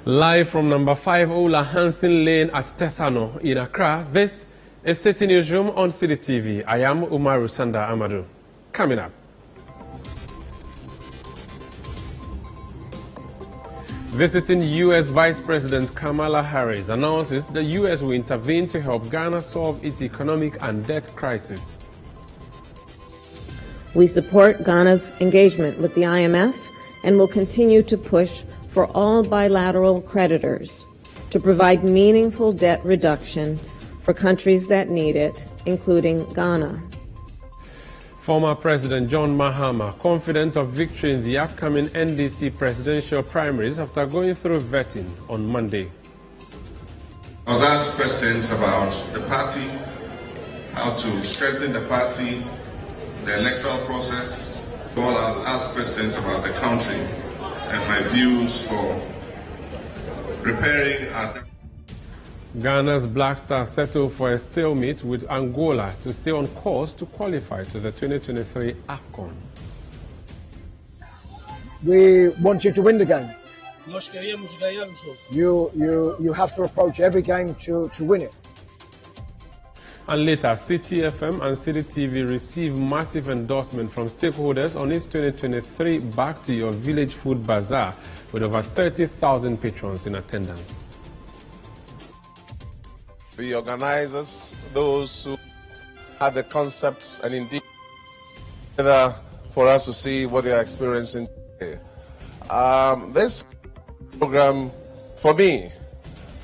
Live from number 5 Ola Hansen Lane at Tesano in Accra, this is Citi Newsroom on Citi TV. I am Umaru Sanda Amadou. Coming up. Visiting U.S. Vice President Kamala Harris announces the U.S. will intervene to help Ghana solve its economic and debt crisis. We support Ghana's engagement with the IMF and will continue to push for all bilateral creditors to provide meaningful debt reduction for countries that need it, including Ghana. Former President John Mahama confident of victory in the upcoming NDC presidential primaries after going through vetting on Monday. I was asked questions about the party, how to strengthen the party, the electoral process. Well, I was asked questions about the country and my views for repairing our... Ghana's Black Stars settled for a stalemate with Angola to stay on course to qualify to the 2023 AFCON. We want you to win the game. You have to approach every game to win it. And later, Citi FM and Citi TV receive massive endorsement from stakeholders on its 2023 Back to Your Village Food Bazaar with over 30,000 patrons in attendance. The organizers, those who have the concepts and indeed for us to see what they are experiencing today. This program, for me,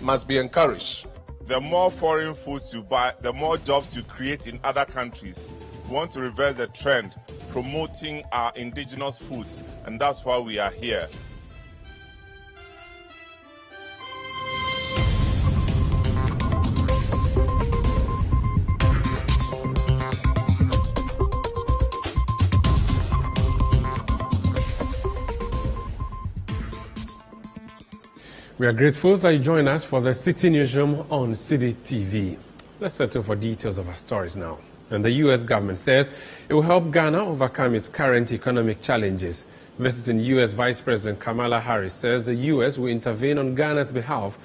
must be encouraged. The more foreign foods you buy, the more jobs you create in other countries. We want to reverse the trend, promoting our indigenous foods, and that's why we are here. We are grateful that you join us for the Citi Newsroom on Citi TV. Let's settle for details of our stories now. And the U.S. government says it will help Ghana overcome its current economic challenges. Visiting U.S. Vice President Kamala Harris says the U.S. will intervene on Ghana's behalf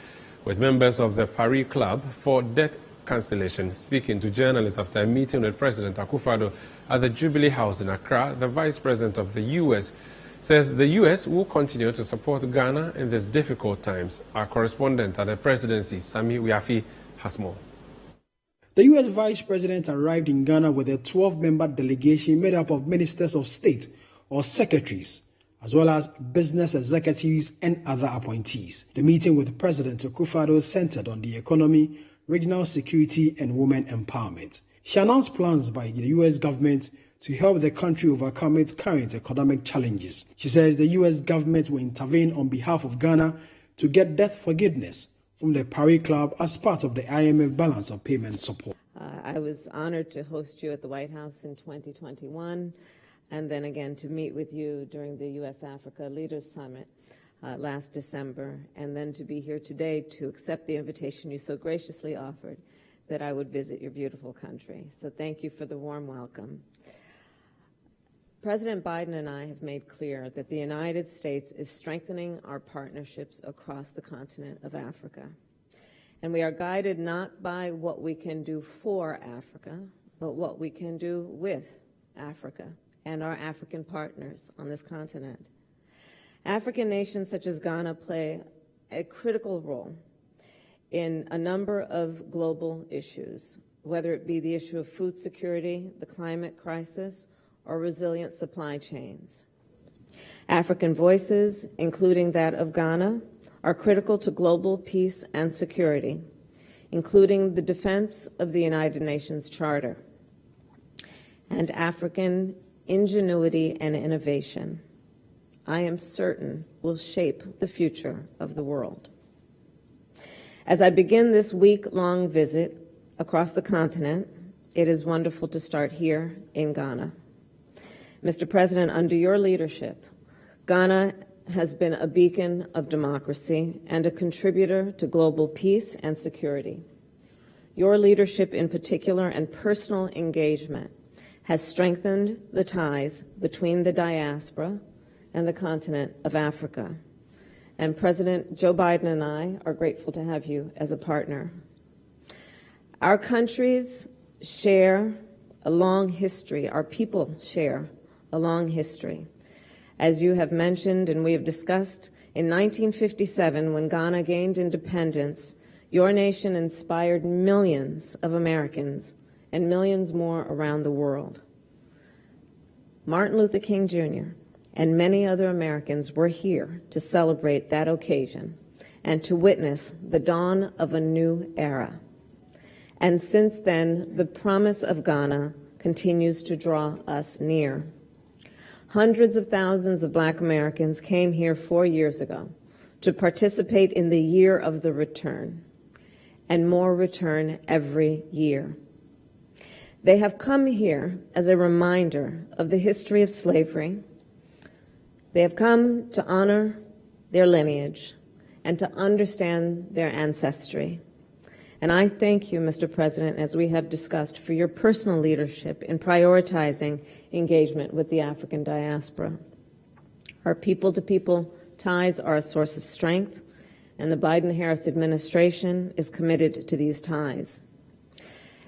with members of the Paris Club for debt cancellation. Speaking to journalists after a meeting with President Akufo-Addo at the Jubilee House in Accra, the Vice President of the U.S. says the U.S. will continue to support Ghana in these difficult times. Our correspondent at the presidency, Sami Wiafi, has more. The U.S. Vice President arrived in Ghana with a 12-member delegation made up of ministers of state or secretaries, as well as business executives and other appointees. The meeting with President Akufo-Addo centered on the economy, regional security, and women empowerment. She announced plans by the U.S. government to help the country overcome its current economic challenges. She says the U.S. government will intervene on behalf of Ghana to get debt forgiveness from the Paris Club as part of the IMF balance of payment support. I was honored to host you at the White House in 2021, and then again to meet with you during the U.S.-Africa Leaders Summit last December, and then to be here today to accept the invitation you so graciously offered that I would visit your beautiful country. So thank you for the warm welcome. President Biden and I have made clear that the United States is strengthening our partnerships across the continent of Africa. And we are guided not by what we can do for Africa, but what we can do with Africa and our African partners on this continent. African nations such as Ghana play a critical role in a number of global issues, whether it be the issue of food security, the climate crisis, or resilient supply chains. African voices, including that of Ghana, are critical to global peace and security, including the defense of the United Nations Charter, and African ingenuity and innovation, I am certain, will shape the future of the world. As I begin this week-long visit across the continent, it is wonderful to start here in Ghana. Mr. President, under your leadership, Ghana has been a beacon of democracy and a contributor to global peace and security. Your leadership in particular and personal engagement has strengthened the ties between the diaspora and the continent of Africa. and President Joe Biden and I are grateful to have you as a partner. Our countries share a long history. Our people share a long history. As you have mentioned and we have discussed, in 1957, when Ghana gained independence, your nation inspired millions of Americans and millions more around the world. Martin Luther King Jr. and many other Americans were here to celebrate that occasion and to witness the dawn of a new era. And since then, the promise of Ghana continues to draw us near. Hundreds of thousands of Black Americans came here 4 years ago to participate in the year of the return, and more return every year. They have come here as a reminder of the history of slavery. They have come to honor their lineage and to understand their ancestry. And I thank you, Mr. President, as we have discussed, for your personal leadership in prioritizing engagement with the African diaspora. Our people-to-people ties are a source of strength, and the Biden-Harris administration is committed to these ties.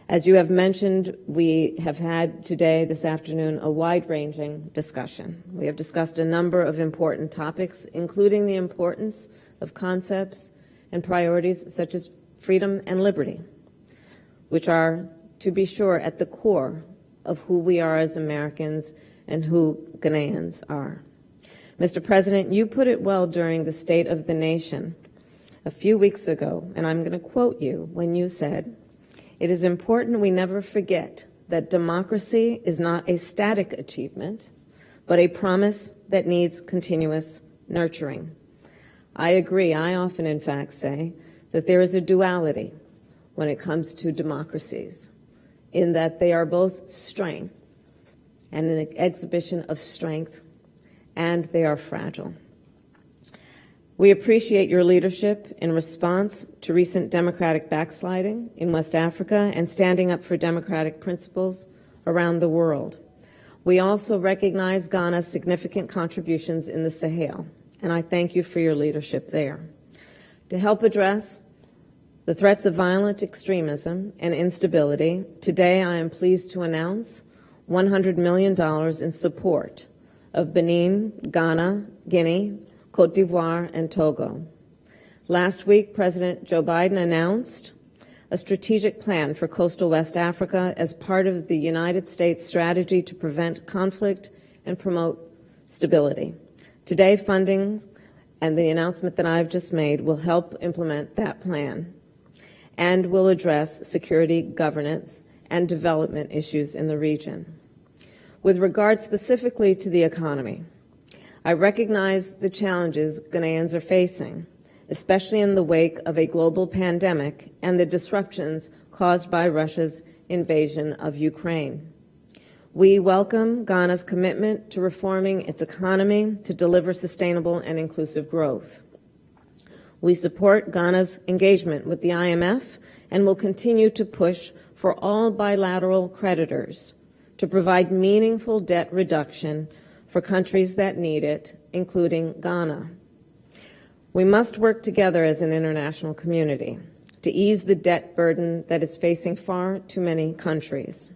As you have mentioned, we have had today, this afternoon, a wide-ranging discussion. We have discussed a number of important topics, including the importance of concepts and priorities such as freedom and liberty, which are, to be sure, at the core of who we are as Americans and who Ghanaians are. Mr. President, you put it well during the State of the Nation a few weeks ago, and I'm going to quote you when you said, "It is important we never forget that democracy is not a static achievement, but a promise that needs continuous nurturing." I agree. I often, in fact, say that there is a duality when it comes to democracies, in that they are both strength and an exhibition of strength, and they are fragile. We appreciate your leadership in response to recent democratic backsliding in West Africa and standing up for democratic principles around the world. We also recognize Ghana's significant contributions in the Sahel, and I thank you for your leadership there. To help address the threats of violent extremism and instability, today I am pleased to announce $100 million in support of Benin, Ghana, Guinea, Cote d'Ivoire, and Togo. Last week, President Joe Biden announced a strategic plan for coastal West Africa as part of the United States strategy to prevent conflict and promote stability. Today, funding and the announcement that I've just made will help implement that plan and will address security, governance, and development issues in the region. With regard specifically to the economy, I recognize the challenges Ghanaians are facing, especially in the wake of a global pandemic and the disruptions caused by Russia's invasion of Ukraine. We welcome Ghana's commitment to reforming its economy to deliver sustainable and inclusive growth. We support Ghana's engagement with the IMF and will continue to push for all bilateral creditors to provide meaningful debt reduction for countries that need it, including Ghana. We must work together as an international community to ease the debt burden that is facing far too many countries.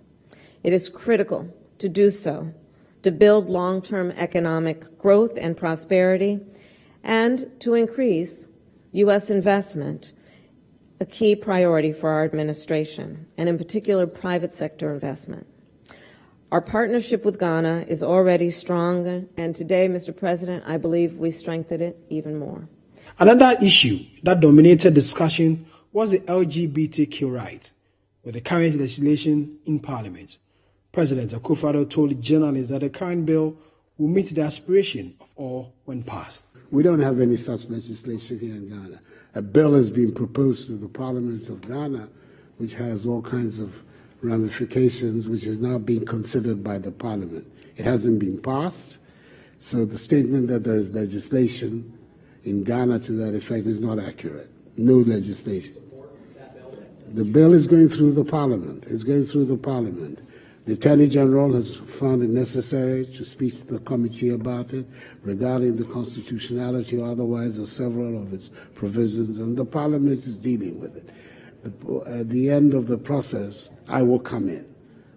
It is critical to do so, to build long-term economic growth and prosperity, and to increase U.S. investment, a key priority for our administration, and in particular, private sector investment. Our partnership with Ghana is already strong, and today, Mr. President, I believe we strengthened it even more. Another issue that dominated discussion was the LGBTQ right, with the current legislation in Parliament. President Akufo-Addo told journalists that the current bill will meet the aspiration of all when passed. We don't have any such legislation here in Ghana. A bill has been proposed to the Parliament of Ghana, which has all kinds of ramifications, which is now being considered by the Parliament. It hasn't been passed, so the statement that there is legislation in Ghana to that effect is not accurate. No legislation. The bill is going through the Parliament. It's going through the Parliament. The Attorney General has found it necessary to speak to the committee about it regarding the constitutionality or otherwise of several of its provisions, and the Parliament is dealing with it. At the end of the process, I will come in.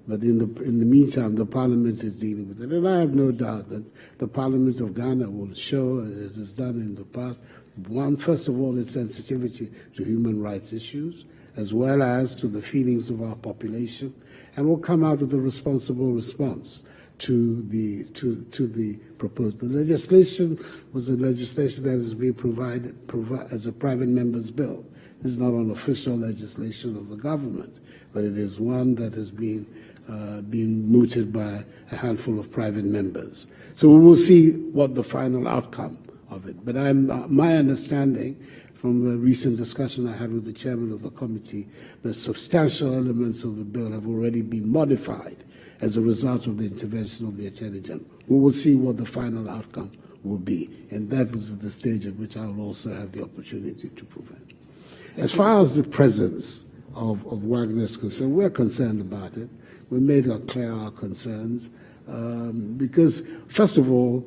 But in the meantime, the Parliament is dealing with it. And I have no doubt that the Parliament of Ghana will show, as it's done in the past, first of all, its sensitivity to human rights issues, as well as to the feelings of our population, and will come out with a responsible response to the proposed. The legislation was a legislation that has been provided as a private member's bill. This is not an official legislation of the government, but it is one that has been mooted by a handful of private members. So we will see what the final outcome of it. But my understanding from a recent discussion I had with the chairman of the committee, that substantial elements of the bill have already been modified as a result of the intervention of the Attorney General. We will see what the final outcome will be, and that is the stage at which I will also have the opportunity to prevent. As far as the presence of Wagner is concerned, we're concerned about it. We made clear our concerns because, first of all,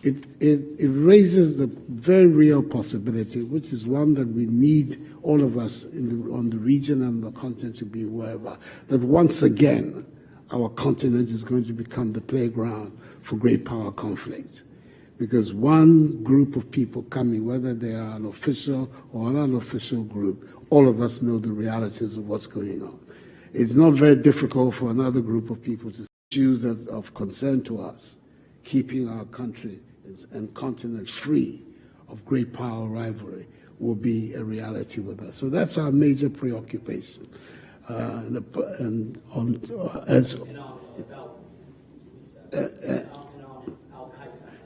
it raises the very real possibility, which is one that we need all of us on the region and the continent to be aware of, that once again our continent is going to become the playground for great power conflict. Because one group of people coming, whether they are an official or an unofficial group, all of us know the realities of what's going on. It's not very difficult for another group of people to choose of concern to us, keeping our country and continent free of great power rivalry will be a reality with us. So that's our major preoccupation.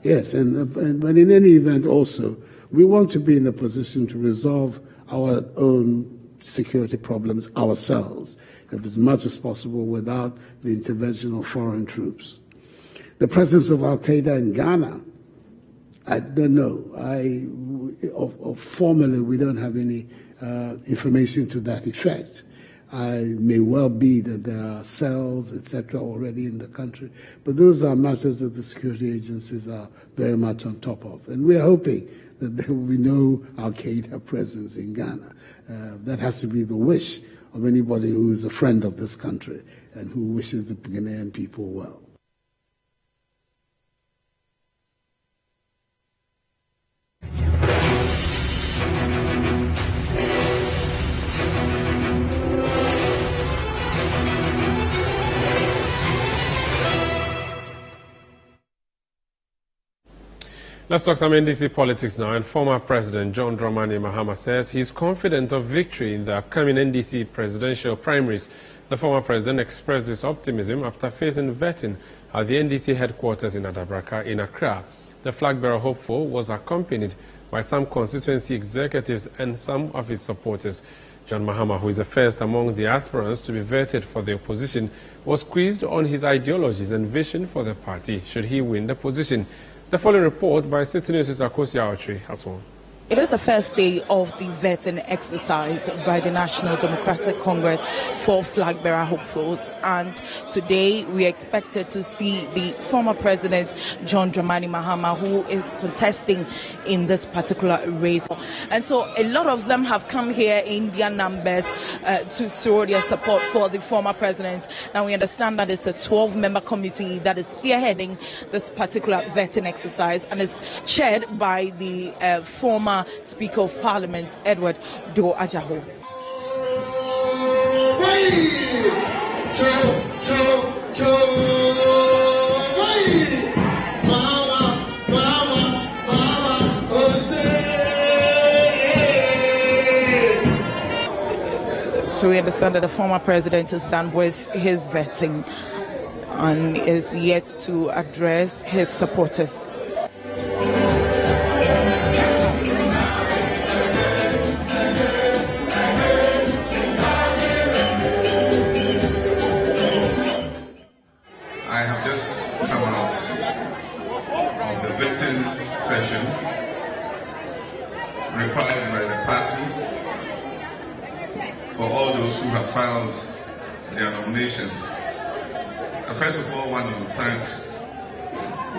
Yes, but in any event also, we want to be in a position to resolve our own security problems ourselves, as much as possible without the intervention of foreign troops. The presence of Al-Qaeda in Ghana, I don't know. Formally, we don't have any information to that effect. It may well be that there are cells, etc., already in the country, but those are matters that the security agencies are very much on top of. And we're hoping that there will be no Al-Qaeda presence in Ghana. That has to be the wish of anybody who is a friend of this country and who wishes the Ghanaian people well. Let's talk some NDC politics now. And former President John Dramani Mahama says he's confident of victory in the upcoming NDC presidential primaries. The former president expressed his optimism after facing vetting at the NDC headquarters in Adabraka in Accra. The flag bearer hopeful was accompanied by some constituency executives and some of his supporters. John Mahama, who is the first among the aspirants to be vetted for the opposition, was quizzed on his ideologies and vision for the party should he win the position. The following report by Citi News' Akosi Aotri has one. It is the first day of the vetting exercise by the National Democratic Congress for flag bearer hopefuls, and today we expected to see the former president John Dramani Mahama, who is contesting in this particular race. And so a lot of them have come here in their numbers to throw their support for the former president. Now we understand that it's a 12-member committee that is spearheading this particular vetting exercise and is chaired by the former Speaker of Parliament, Edward Do Ajaho. So we understand that the former president is done with his vetting and is yet to address his supporters. Session required by the party for all those who have filed their nominations I first of all want to thank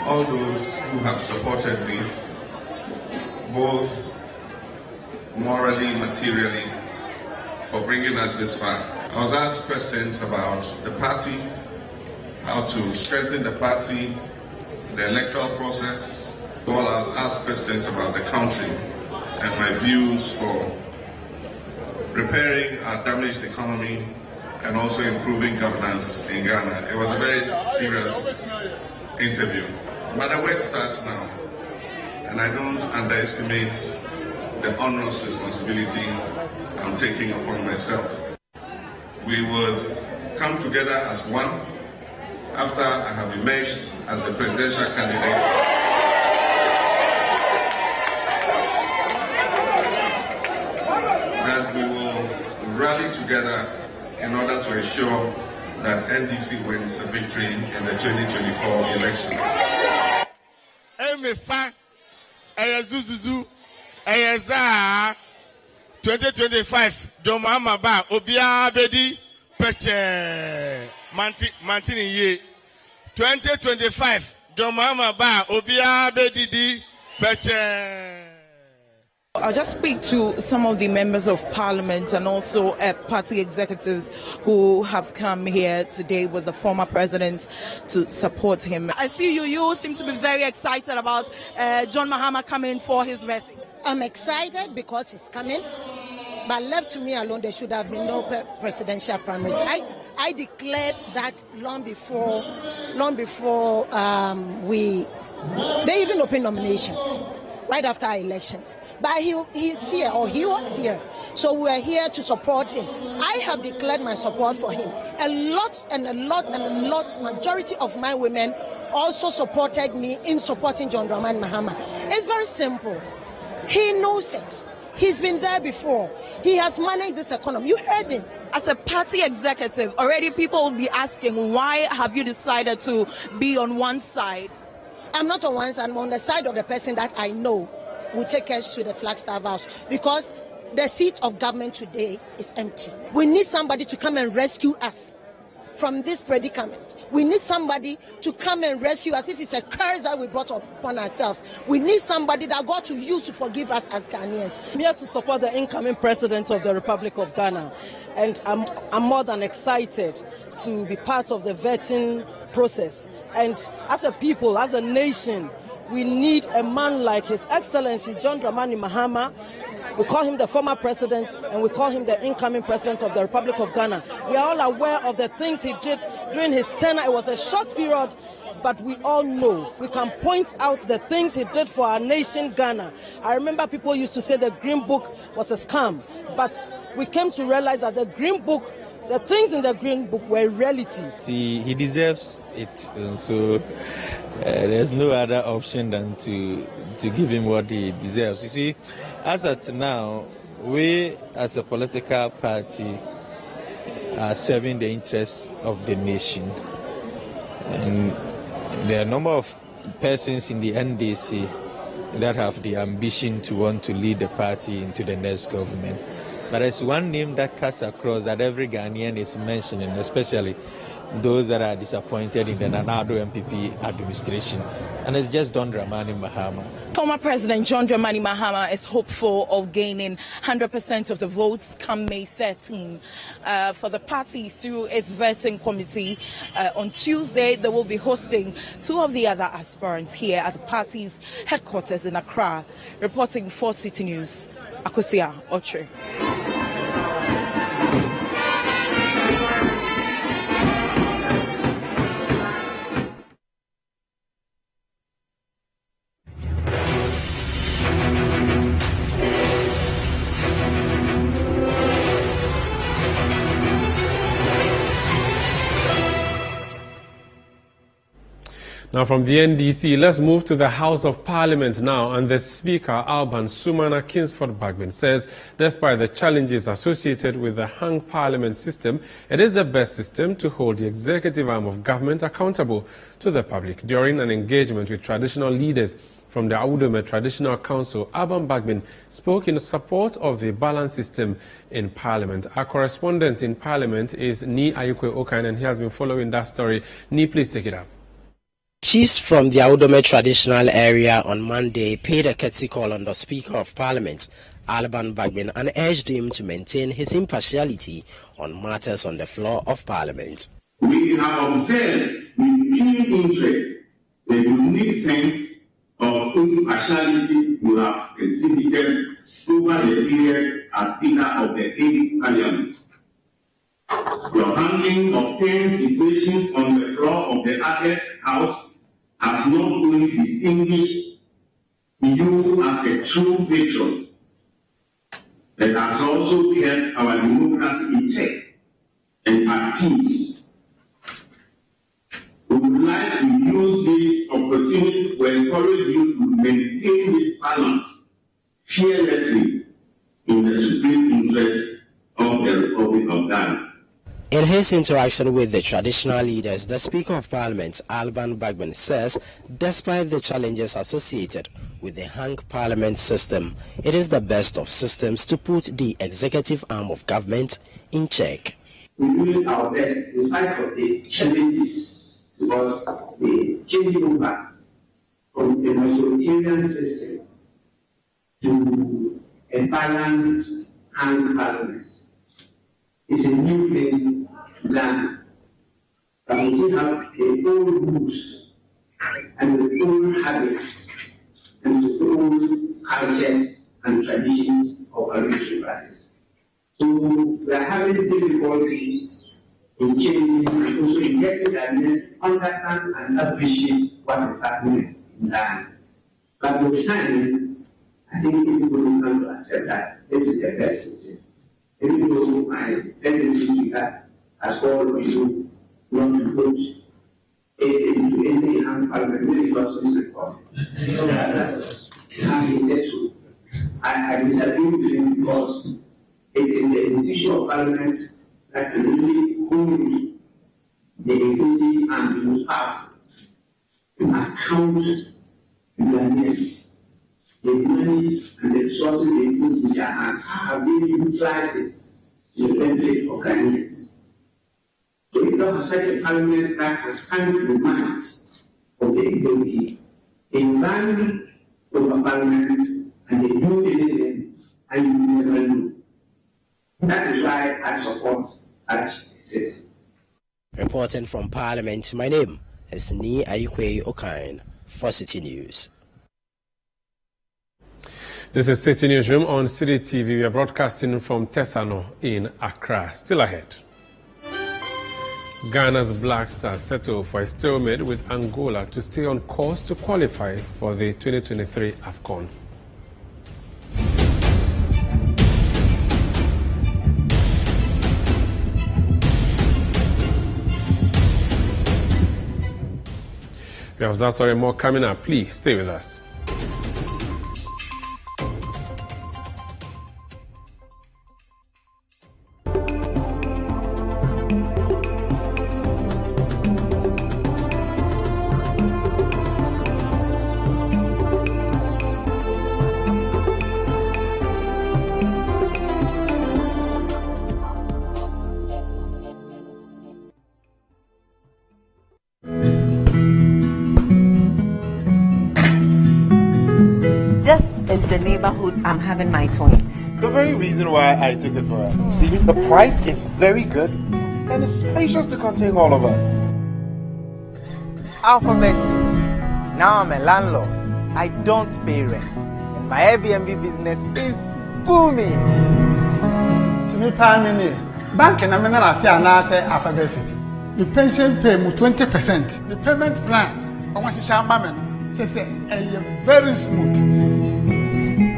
all those who have supported me, both morally, materially, for bringing us this far. I was asked questions about the party, how to strengthen the party, the electoral process. All I was asked questions about the country and my views for repairing our damaged economy and also improving governance in Ghana. It was a very serious interview. But the work starts now, and I don't underestimate the onerous responsibility I'm taking upon myself. We would come together as one after I have emerged as the presidential candidate. That we will rally together in order to ensure that NDC wins a victory in the 2024 elections. Emefa, Eyazuzuzu, Eyaza, 2025, Mahama ba, Obia Bedi, Peche, Mantini ye. 2025, Mahama ba, Obia Bedi, Peche. I'll just speak to some of the members of parliament and also party executives who have come here today with the former president to support him. I see you seem to be very excited about John Mahama coming for his vetting. I'm excited because he's coming, but left to me alone, there should have been no presidential primaries. I declared that long before they even opened nominations. Right after our elections. But he's here, or he was here. So we are here to support him. I have declared my support for him. A lot, majority of my women also supported me in supporting John Dramani Mahama. It's very simple. He knows it. He's been there before. He has managed this economy. You heard him. As a party executive, already people will be asking, why have you decided to be on one side? I'm not on one side, I'm on the side of the person that I know will take us to the Flagstaff House, because the seat of government today is empty. We need somebody to come and rescue us from this predicament. We need somebody to come and rescue us if it's a curse that we brought upon ourselves. We need somebody that God to use to forgive us as Ghanaians. I'm here to support the incoming president of the Republic of Ghana, and I'm more than excited to be part of the vetting process. And as a people, as a nation, we need a man like His Excellency John Dramani Mahama. We call him the former president, and we call him the incoming president of the Republic of Ghana. We are all aware of the things he did during his tenure. It was a short period, but we all know. We can point out the things he did for our nation, Ghana. I remember people used to say the Green Book was a scam, but we came to realize that the Green Book, the things in the Green Book were reality. He deserves it, so there's no other option than to give him what he deserves. You see, as at now, we as a political party are serving the interests of the nation. And there are a number of persons in the NDC that have the ambition to want to lead the party into the next government. But there's one name that cuts across that every Ghanaian is mentioning, especially those that are disappointed in the Nanado MPP administration. And it's just John Dramani Mahama. Former President John Dramani Mahama is hopeful of gaining 100% of the votes come May 13 for the party through its vetting committee. On Tuesday, they will be hosting two of the other aspirants here at the party's headquarters in Accra. Reporting for Citi News, Akosia Otre. Now from the NDC, let's move to the House of Parliament now. And the Speaker, Alban Sumana Kingsford Bagbin, says despite the challenges associated with the hung parliament system, it is the best system to hold the executive arm of government accountable to the public. During an engagement with traditional leaders from the Awudome Traditional Council, Alban Bagbin, spoke in support of the balance system in Parliament. Our correspondent in Parliament is Ni Ayukwe Okan, and he has been following that story. Ni, please take it up. Chiefs from the Awudome traditional area on Monday paid a courtesy call on the Speaker of Parliament, Alban Bagbin, and urged him to maintain his impartiality on matters on the floor of Parliament. We have observed with keen interest the unique sense of impartiality you have exhibited over the period as Speaker of the 8th Parliament. Your handling of 10 situations on the floor of the August House has not only distinguished you as a true patron, but has also kept our democracy in check and at peace. We would like to use this opportunity to encourage you to maintain this balance fearlessly in the supreme interest of the Republic of Ghana. In his interaction with the traditional leaders, the Speaker of Parliament, Alban Bagbin, says despite the challenges associated with the hung parliament system, it is the best of systems to put the executive arm of government in check. We're doing our best in spite of the challenges, because the changing over from a authoritarian system to a balanced hung parliament is a new thing to learn. But we still have the old rules and the old habits and the old cultures and traditions of our parliaments. So we are having difficulty in changing and also in getting ideas, understand and appreciate what is happening in Ghana. But with time, I think people will come to accept that this is the best system. Even though my deputy speaker has called on you not to put into any hung parliament, which was misreported. And he said so. I disagree with him because it is the decision of parliament that can really hold the executive and the most powerful to account to their needs. The money and the resources they put in their hands, how have they utilized it to the benefit of Ghanaians? So we don't have such a parliament that has come to the minds of the executive. They run over parliament and they do anything and you never know. That is why I support such a system. Reporting from Parliament, my name is Ni Ayukwe Okan for Citi News. This is Citi Newsroom on Citi TV. We are broadcasting from Tesano in Accra. Still ahead. Ghana's Black Stars settle for a stalemate with Angola to stay on course to qualify for the 2023 AFCON. We have that story more coming up. Please stay with us. I'm having my twins. The very reason why I took it for us. See, the price is very good and it's spacious to contain all of us. Alphabet City. Now I'm a landlord. I don't pay rent. And my Airbnb business is booming. To me, bank and I'm not say Alphabet City. The pension pay me 20%. The payment plan, I want to share my just say very smooth.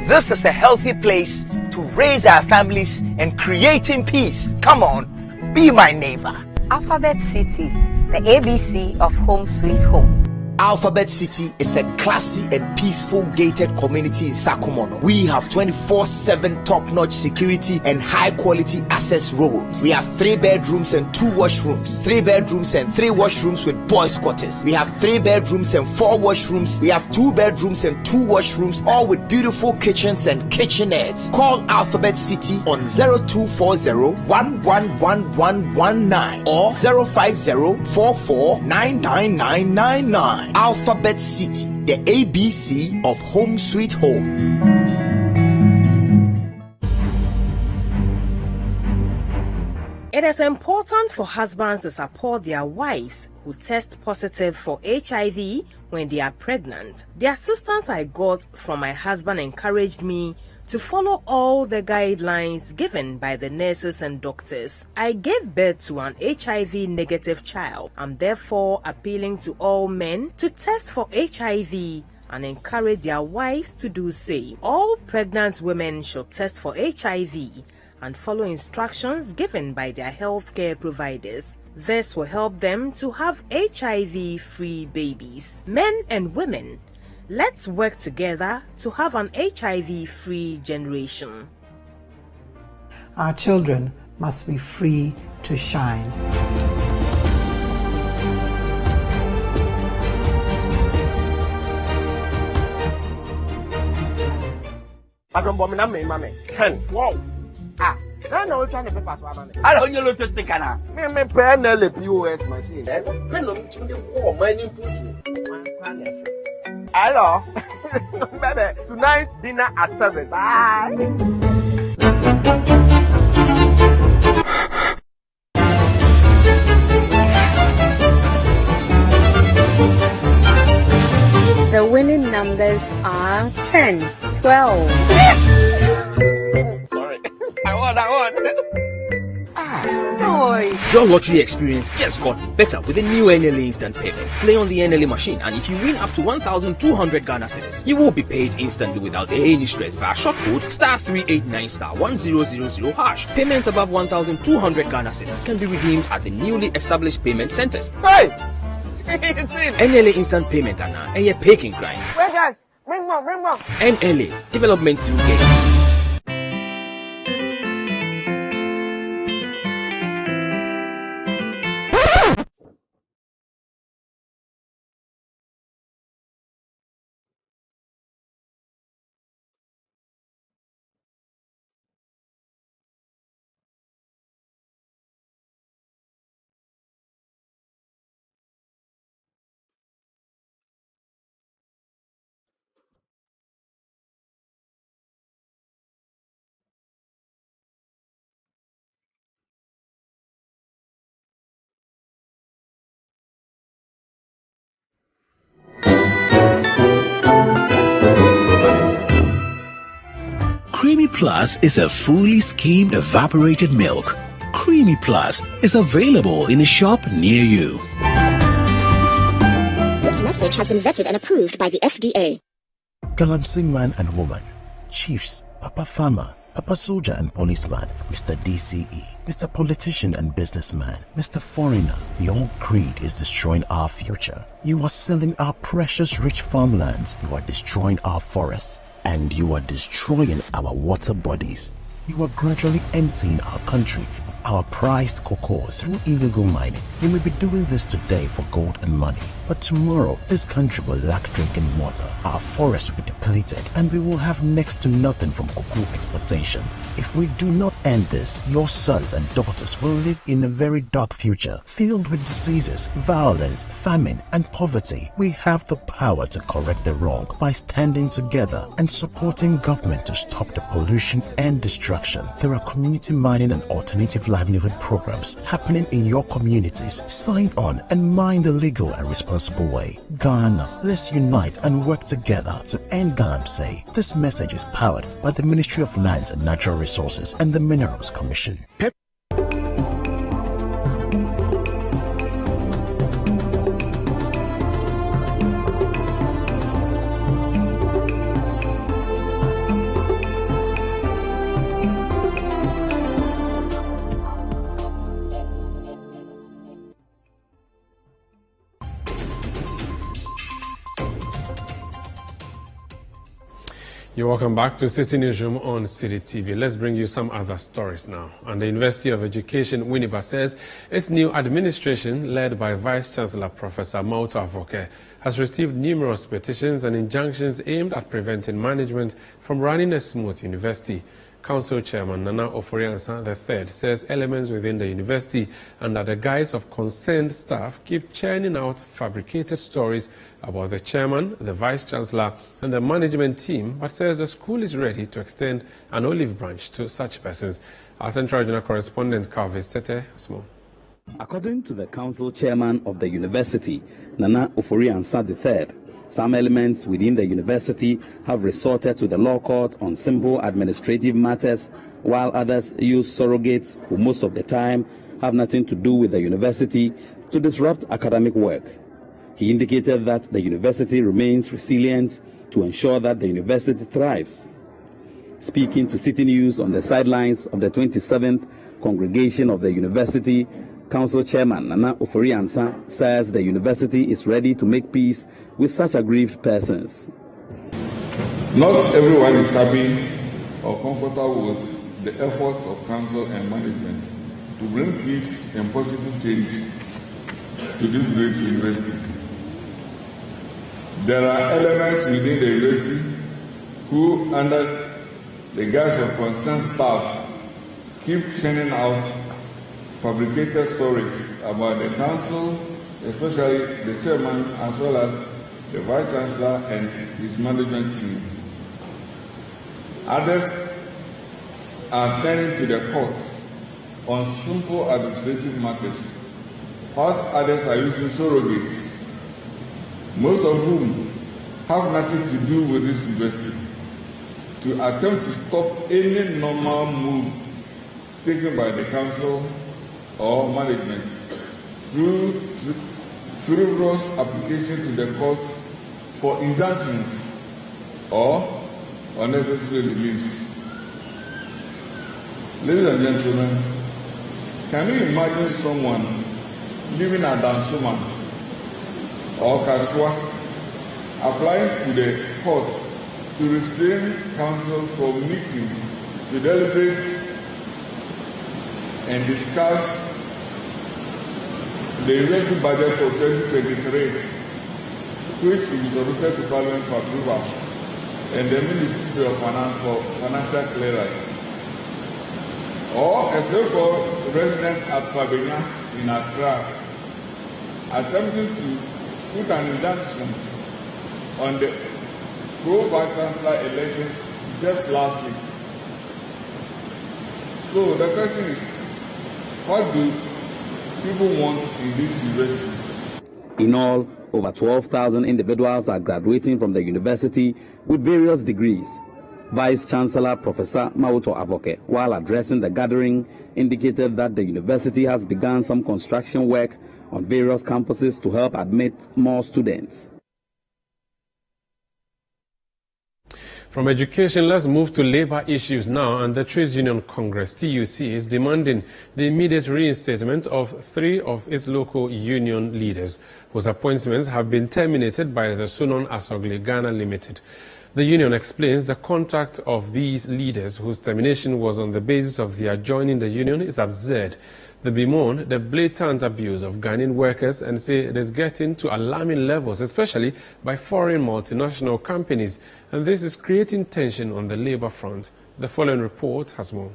This is a healthy place to raise our families and creating peace. Come on, be my neighbor. Alphabet City, the ABC of home sweet home. Alphabet City is a classy and peaceful gated community in Sakumono. We have 24/7 top-notch security and high-quality access roads. We have 3 bedrooms and 2 washrooms, 3 bedrooms and 3 washrooms with boys' quarters. We have 3 bedrooms and 4 washrooms. We have 2 bedrooms and 2 washrooms, all with beautiful kitchens and kitchenettes. Call Alphabet City on 0240-111119 or 050-44-99999. Alphabet City, the ABC of Home Sweet Home. It is important for husbands to support their wives who test positive for HIV when they are pregnant. The assistance I got from my husband encouraged me to follow all the guidelines given by the nurses and doctors. I gave birth to an HIV negative child. I'm therefore appealing to all men to test for HIV and encourage their wives to do same. All pregnant women should test for HIV and follow instructions given by their healthcare providers. This will help them to have HIV-free babies. Men and women, let's work together to have an HIV-free generation. Our children must be free to shine. I know trying to be passed. I don't know to stick on. Me pen the POS machine. Hello. Baby, tonight dinner at 7. Bye. The winning numbers are 10, 12. Sorry. I won. Your lottery experience just got better with the new NLA instant payments. Play on the NLA machine, and if you win up to 1,200 Ghana cedis, you will be paid instantly without any stress via short code *389*1000#. Payments above 1,200 Ghana cedis can be redeemed at the newly established payment centers. Hey! NLA instant payment and a paying grind. Wait, guys, bring more. NLA development through games. Creamy Plus is a fully skimmed evaporated milk. Creamy Plus is available in a shop near you. This message has been vetted and approved by the FDA. Galamsey man and woman, chiefs, Papa Farmer, Papa Soldier and Policeman, Mr. DCE, Mr. Politician and Businessman, Mr. Foreigner, your greed is destroying our future. You are selling our precious rich farmlands, you are destroying our forests, and you are destroying our water bodies. You are gradually emptying our country of our prized cocoa through illegal mining. You may be doing this today for gold and money, but tomorrow this country will lack drinking water, our forests will be depleted, and we will have next to nothing from cocoa exploitation. If we do not end this, your sons and daughters will live in a very dark future, filled with diseases, violence, famine, and poverty. We have the power to correct the wrong by standing together and supporting government to stop the pollution and destruction. There are community mining and alternative livelihood programs happening in your communities. Sign on and mine the legal and responsible way. Ghana, let's unite and work together to end Galamsey. This message is powered by the Ministry of Lands and Natural Resources and the Minerals Commission. You're welcome back to Citi Newsroom on Citi TV. Let's bring you some other stories now. And the University of Education, Winneba, says its new administration, led by Vice Chancellor Professor Mahama Avoke, has received numerous petitions and injunctions aimed at preventing management from running a smooth university. Council Chairman Nana Oforiansa III says elements within the university, under the guise of concerned staff, keep churning out fabricated stories about the chairman, the vice chancellor, and the management team, but says the school is ready to extend an olive branch to such persons. Our Central Regional Correspondent Calvis Tete Small. According to the council chairman of the university, Nana Oforiansa III, some elements within the university have resorted to the law court on simple administrative matters, while others use surrogates who most of the time have nothing to do with the university to disrupt academic work. He indicated that the university remains resilient to ensure that the university thrives. Speaking to Citi News on the sidelines of the 27th congregation of the university, Council Chairman Nana Oforiansa says the university is ready to make peace with such aggrieved persons. Not everyone is happy or comfortable with the efforts of council and management to bring peace and positive change to this great university. There are elements within the university who, under the guise of concerned staff, keep churning out fabricated stories about the council, especially the chairman, as well as the vice chancellor and his management team. Others are turning to the courts on simple administrative matters, whilst others are using surrogates, most of whom have nothing to do with this university, to attempt to stop any normal move taken by the council or management through frivolous application to the court for injunctions or unnecessary reliefs. Ladies and gentlemen, can you imagine someone living at Dansuma or Kaswa applying to the court to restrain council from meeting to deliberate and discuss the university budget for 2023, which will be submitted to Parliament for approval, and the Ministry of Finance for financial clearance, or a so-called resident at Pabena in Accra attempting to put an injunction on the pro-vice chancellor elections just last week. So the question is, what do people want in this university? In all, over 12,000 individuals are graduating from the university with various degrees. Vice Chancellor Professor Mahama Avoke, while addressing the gathering, indicated that the university has begun some construction work on various campuses to help admit more students. From education, let's move to labor issues now. And the Trades Union Congress, TUC, is demanding the immediate reinstatement of 3 of its local union leaders, whose appointments have been terminated by the Sunon Asogli Ghana Limited. The union explains the contract of these leaders, whose termination was on the basis of their joining the union, is absurd. They bemoan the blatant abuse of Ghanaian workers and say it is getting to alarming levels, especially by foreign multinational companies, and this is creating tension on the labor front. The following report has more.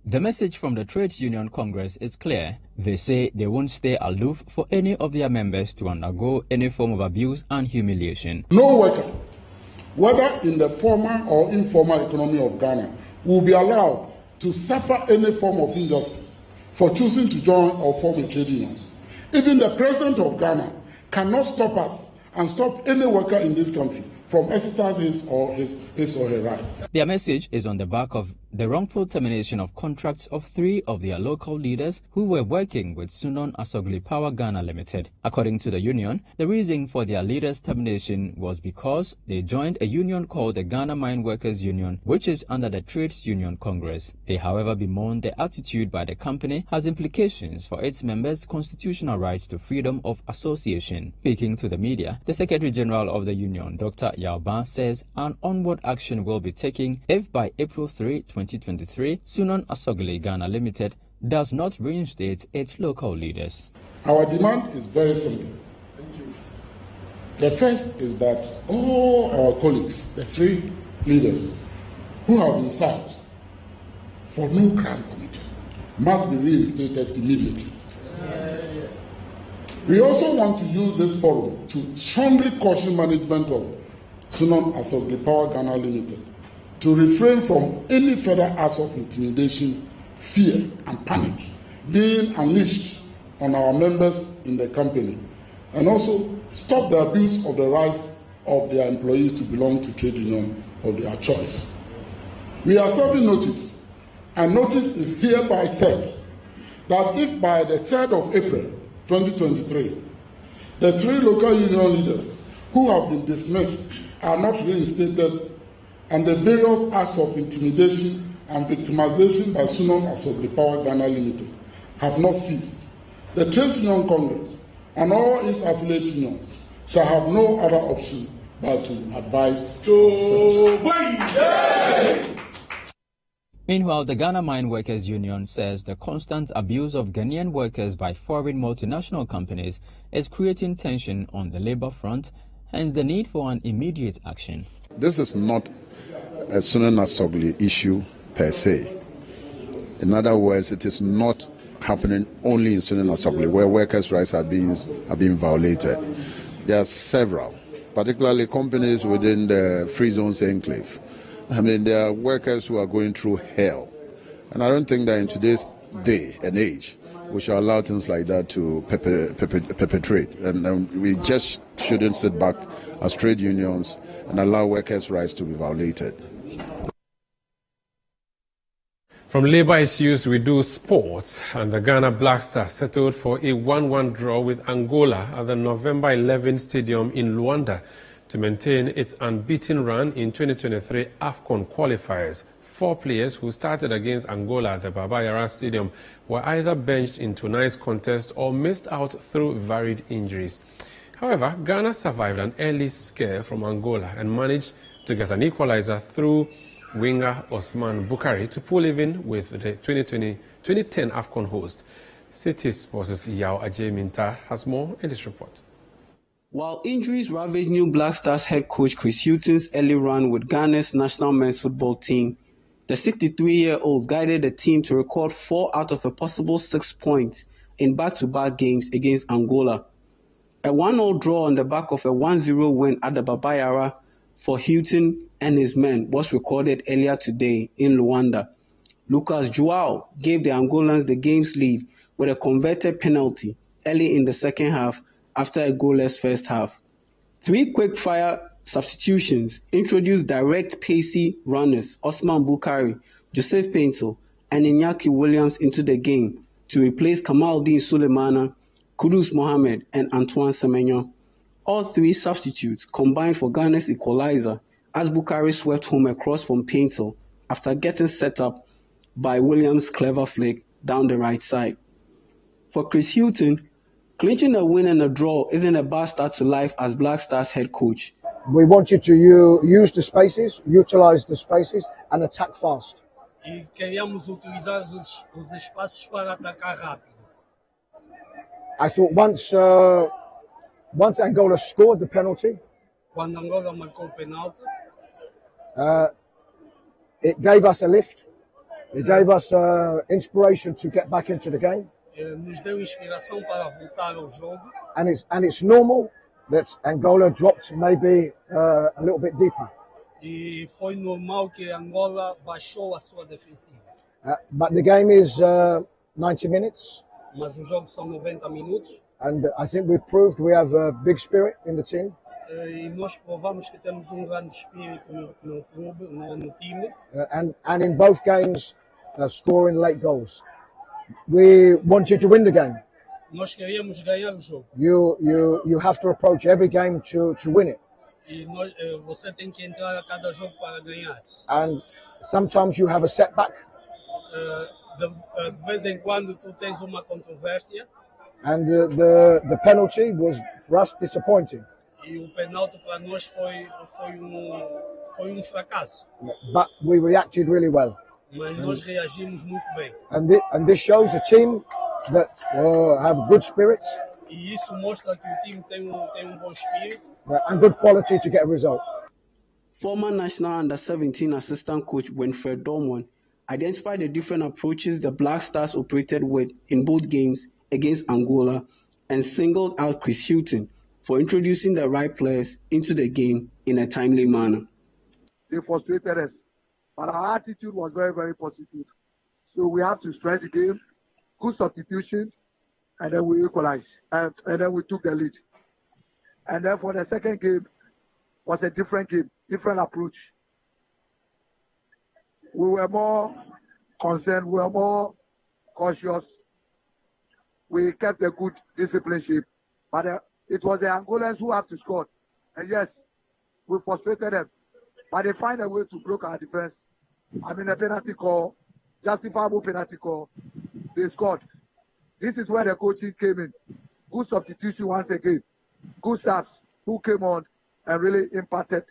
The message from the Trades Union Congress is clear. They say they won't stay aloof for any of their members to undergo any form of abuse and humiliation. No worker, whether in the formal or informal economy of Ghana, will be allowed to suffer any form of injustice for choosing to join or form a trade union. Even the president of Ghana cannot stop us and stop any worker in this country from exercising his or her right. Their message is on the back of the wrongful termination of contracts of 3 of their local leaders who were working with Sunon Asogli Power Ghana Limited. According to the union, the reason for their leaders' termination was because they joined a union called the Ghana Mine Workers Union, which is under the Trades Union Congress. They, however, bemoaned the attitude by the company has implications for its members' constitutional rights to freedom of association. Speaking to the media, the Secretary General of the union, Dr. Yao says an onward action will be taken if by April 3, 2023, Sunon Asogli Ghana Limited does not reinstate its local leaders. Our demand is very simple. The first is that all our colleagues, the 3 leaders who have been sacked for no crime committed, must be reinstated immediately. Yes. We also want to use this forum to strongly caution management of Sunon Asogli Power Ghana Limited to refrain from any further acts of intimidation, fear, and panic being unleashed on our members in the company, and also stop the abuse of the rights of their employees to belong to trade union of their choice. We are serving notice, and notice is hereby served that if by the 3rd of April 2023, the 3 local union leaders who have been dismissed are not reinstated and the various acts of intimidation and victimization by Sunon Asogli Power Ghana Limited have not ceased, the Trades Union Congress and all its affiliate unions shall have no other option but to advise themselves. Meanwhile, the Ghana Mine Workers Union says the constant abuse of Ghanaian workers by foreign multinational companies is creating tension on the labor front, hence the need for an immediate action. This is not a Sunon Asogli issue per se. In other words, it is not happening only in Sunon Asogli where workers' rights are being violated. There are several, particularly companies within the Free Zones Enclave. I mean, there are workers who are going through hell. And I don't think that in today's day and age, we should allow things like that to perpetrate. And we just shouldn't sit back as trade unions and allow workers' rights to be violated. From labor issues, we do sports, and the Ghana Black Stars settled for a 1-1 draw with Angola at the November 11 Stadium in Luanda to maintain its unbeaten run in 2023 AFCON qualifiers. 4 players who started against Angola at the Baba Yara Stadium were either benched in tonight's contest or missed out through varied injuries. However, Ghana survived an early scare from Angola and managed to get an equalizer through winger Osman Bukari to pull even with the 2010 AFCON host. Citi Sports' Yao Ajay-Minta has more in this report. While injuries ravaged new Black Stars head coach Chris Hughton's early run with Ghana's national men's football team, the 63-year-old guided the team to record 4 out of a possible 6 points in back-to-back games against Angola. A 1-0 draw on the back of a 1-0 win at the Baba Yara for Hughton and his men was recorded earlier today in Luanda. Lucas João gave the Angolans the game's lead with a converted penalty early in the second half after a goalless first half. 3 quick-fire substitutions introduced direct pacey runners Osman Bukari, Joseph Paintel, and Iñaki Williams into the game to replace Kamaldeen Sulemana, Kudus Mohamed, and Antoine Semenyo. All 3 substitutes combined for Ghana's equalizer as Bukari swept home a cross from Paintel after getting set up by Williams' clever flick down the right side. For Chris Hughton, clinching a win and a draw isn't a bad start to life as Black Stars head coach. We want you to use the spaces, utilize the spaces, and attack fast. E queríamos utilizar os espaços para atacar rápido. I thought once Angola scored the penalty, Quando Angola marcou o penalti, it gave us a lift. It gave us inspiration to get back into the game. Nos deu inspiração para voltar ao jogo. And it's normal that Angola dropped maybe a little bit deeper. E foi normal que Angola baixou a sua defensiva. But the game is 90 minutes. Mas o jogo são 90 minutos. And I think we've proved we have a big spirit in the team. E nós provamos que temos grande espírito no clube, no time. And in both games, scoring late goals. We want you to win the game. Nós queríamos ganhar o jogo. You have to approach every game to win it. E você tem que entrar a cada jogo para ganhar. And sometimes you have a setback. De vez em quando tu tens uma controvérsia. And the penalty was for us disappointing. E o penalti para nós foi fracasso. But we reacted really well. Mas nós reagimos muito bem. And this shows a team that have good spirits. E isso mostra que o time tem bom espírito. And good quality to get a result. Former national under-17 assistant coach Winfred Dormon identified the different approaches the Black Stars operated with in both games against Angola and singled out Chris Hughton for introducing the right players into the game in a timely manner. They frustrated us, but our attitude was very, very positive. So we have to stress the game, good substitutions, and then we equalized, and then we took the lead. And then for the second game, was a different game, different approach. We were more concerned, we were more cautious. We kept a good discipline shape, but it was the Angolans who have to score. And yes, we frustrated them, but they find a way to block our defense. I mean, a penalty call, justifiable penalty call, they scored. This is where the coaching came in. Good substitution once again. Good staffs who came on and really impacted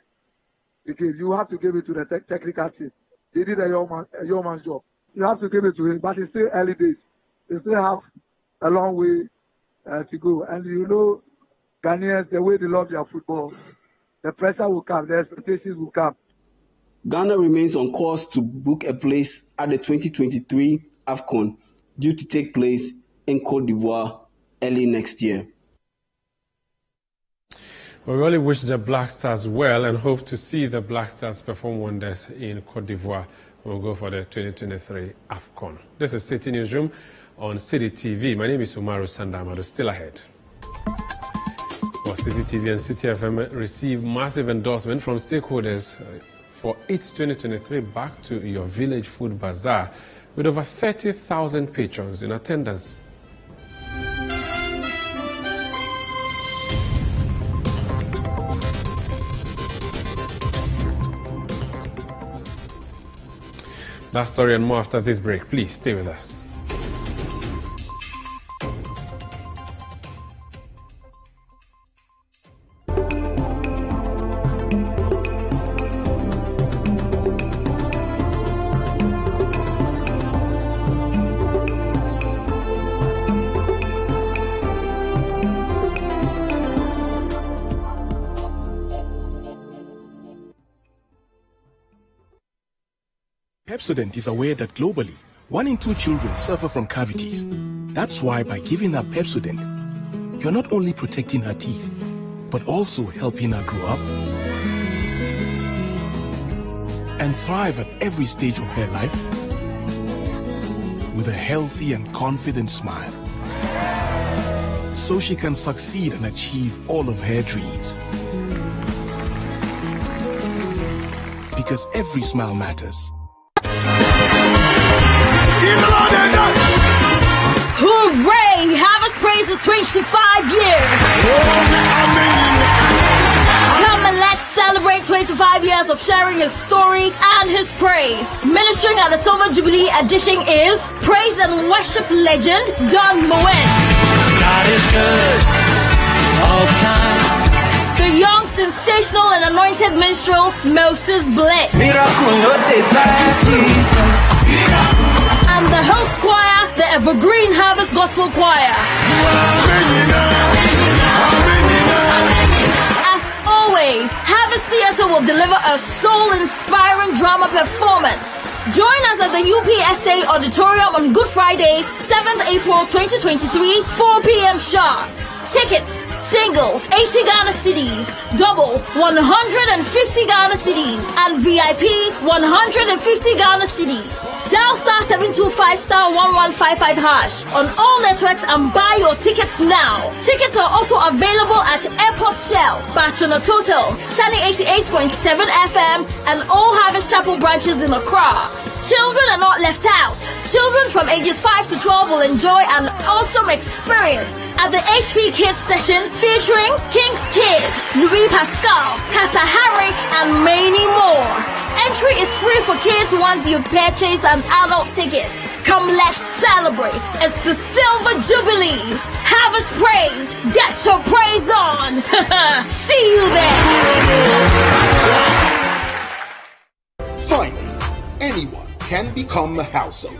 the game. You have to give it to the technical team. They did a young man's job. You have to give it to him, but it's still early days. They still have a long way to go. And you know, Ghanaians, the way they love their football, the pressure will come, the expectations will come. Ghana remains on course to book a place at the 2023 AFCON, due to take place in Côte d'Ivoire early next year. We really wish the Black Stars well and hope to see the Black Stars perform wonders in Côte d'Ivoire when we go for the 2023 AFCON. This is Citi Newsroom on Citi TV. My name is Umaru Sandamado. Still ahead. Well, Citi TV and Citi FM receive massive endorsement from stakeholders for its 2023 Back to Your Village Food Bazaar, with over 30,000 patrons in attendance. That story and more after this break. Please stay with us. Pepsodent is aware that globally, 1 in 2 children suffer from cavities. That's why by giving her Pepsodent, you're not only protecting her teeth, but also helping her grow up and thrive at every stage of her life with a healthy and confident smile, so she can succeed and achieve all of her dreams. Because every smile matters. Hooray! Harvest Praise is 25 years! Come and let's celebrate 25 years of sharing his story and his praise. Ministering at the Silver Jubilee edition is praise and worship legend Don Moen. God is good all the time. The young, sensational and anointed minstrel Moses Bliss. And the host choir, the Evergreen Harvest Gospel Choir. As always, Harvest Theatre will deliver a soul-inspiring drama performance. Join us at the UPSA Auditorium on Good Friday, 7th April 2023, 4 p.m. sharp. Tickets, single, 80 Ghana cedis, double, 150 Ghana cedis, and VIP, 150 Ghana cedis. Dial star 725 star 1155 hash on all networks and buy your tickets now. Tickets are also available at Airport Shell, Bachelor Total, Sunny 88.7 FM, and all Harvest Chapel branches in Accra. Children are not left out. Children from ages 5 to 12 will enjoy an awesome experience at the HP Kids session featuring King's Kid, Louis Pascal, Kata Harry, and many more. Entry is free for kids once you purchase an adult ticket. Come, let's celebrate. It's the Silver Jubilee. Harvest praise. Get your praise on. See you there. Finally, anyone can become a household.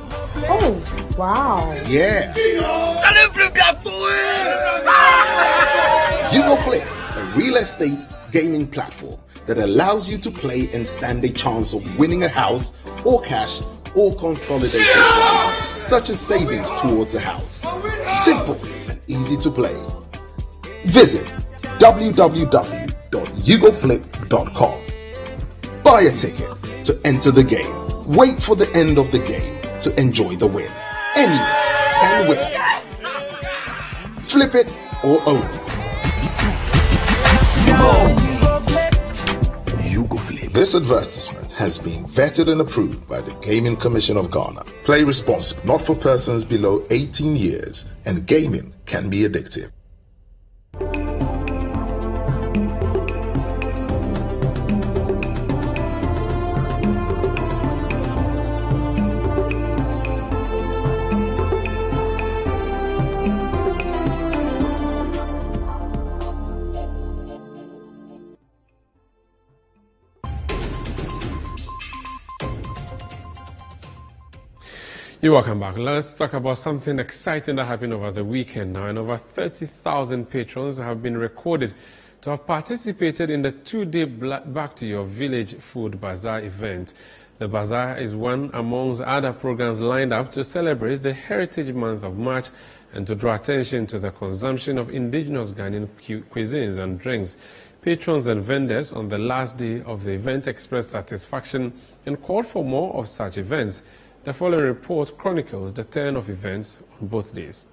Oh, wow. Yeah. You Go Flip, a real estate gaming platform that allows you to play and stand a chance of winning a house or cash or consolidated prizes, such as savings towards a house. Simple and easy to play. Visit www.yougoflip.com. Buy a ticket to enter the game. Wait for the end of the game to enjoy the win. Anyone can win. Flip it or own it. You Go Flip. This advertisement has been vetted and approved by the Gaming Commission of Ghana. Play responsibly, not for persons below 18 years, and gaming can be addictive. You're welcome back. Let's talk about something exciting that happened over the weekend now, and over 30,000 patrons have been recorded to have participated in the two-day Back to Your Village Food Bazaar event. The bazaar is one amongst other programs lined up to celebrate the Heritage Month of March and to draw attention to the consumption of indigenous Ghanaian cuisines and drinks. Patrons and vendors on the last day of the event expressed satisfaction and called for more of such events. The following report chronicles the turn of events on both days.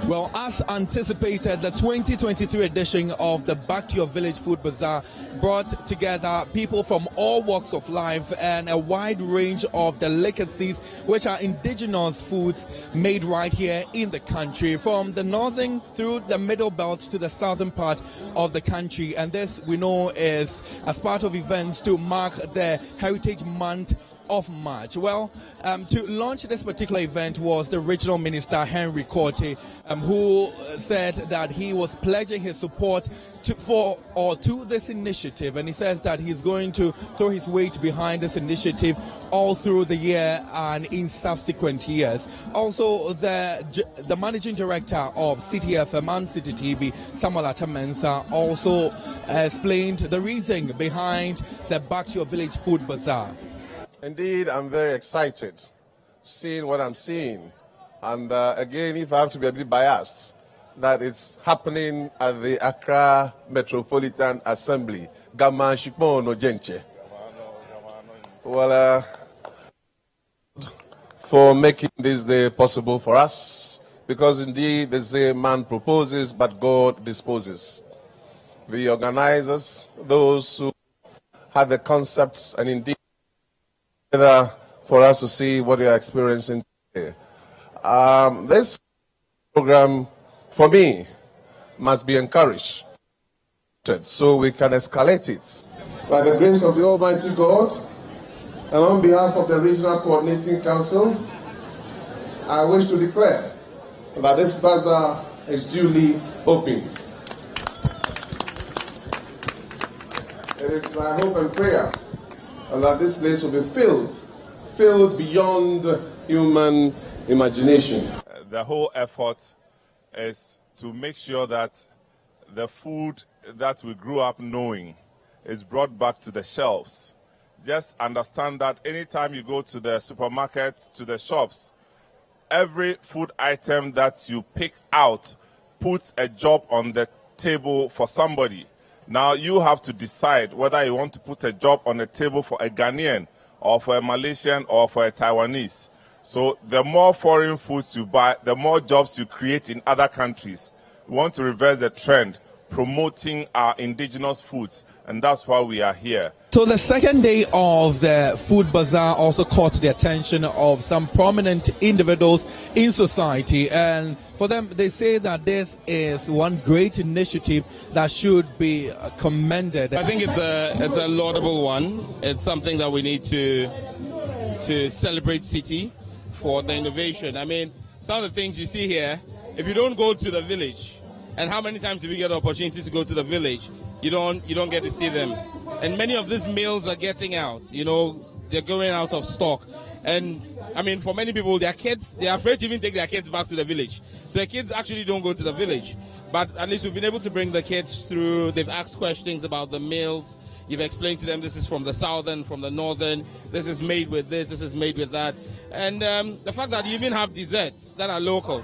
Well, as anticipated, the 2023 edition of the Back to Your Village Food Bazaar brought together people from all walks of life and a wide range of delicacies, which are indigenous foods made right here in the country, from the northern through the middle belt to the southern part of the country. And this, we know, is as part of events to mark the Heritage Month of March. Well, to launch this particular event was the Regional Minister Henry Korte, who said that he was pledging his support to this initiative, and he says that he's going to throw his weight behind this initiative all through the year and in subsequent years. Also, the managing director of Citi FM and Citi TV, Samuel Atamensa, also explained the reason behind the Back to Your Village Food Bazaar. Indeed, I'm very excited seeing what I'm seeing. And again, if I have to be a bit biased, that it's happening at the Accra Metropolitan Assembly. Gama Shikmo no Jenche. Well, for making this day possible for us, because indeed they say man proposes, but God disposes. The organizers, those who had the concepts, and indeed for us to see what we are experiencing today. This program, for me, must be encouraged so we can escalate it. By the grace of the Almighty God, and on behalf of the Regional Coordinating Council, I wish to declare that this bazaar is duly opened. It is my hope and prayer and that this place will be filled beyond human imagination. The whole effort is to make sure that the food that we grew up knowing is brought back to the shelves. Just understand that anytime you go to the supermarket, to the shops, every food item that you pick out puts a job on the table for somebody. Now you have to decide whether you want to put a job on the table for a Ghanaian or for a Malaysian or for a Taiwanese. So the more foreign foods you buy, the more jobs you create in other countries. We want to reverse the trend, promoting our indigenous foods, and that's why we are here. So the second day of the Food Bazaar also caught the attention of some prominent individuals in society, and for them, they say that this is one great initiative that should be commended. I think it's a laudable one. It's something that we need to celebrate Citi for the innovation. I mean, some of the things you see here, if you don't go to the village, and how many times do we get the opportunity to go to the village, you don't get to see them. And many of these meals are getting out, they're going out of stock. And I mean, for many people, their kids, they're afraid to even take their kids back to the village. So their kids actually don't go to the village. But at least we've been able to bring the kids through. They've asked questions about the meals. You've explained to them this is from the southern, from the northern, this is made with this is made with that. And the fact that you even have desserts that are local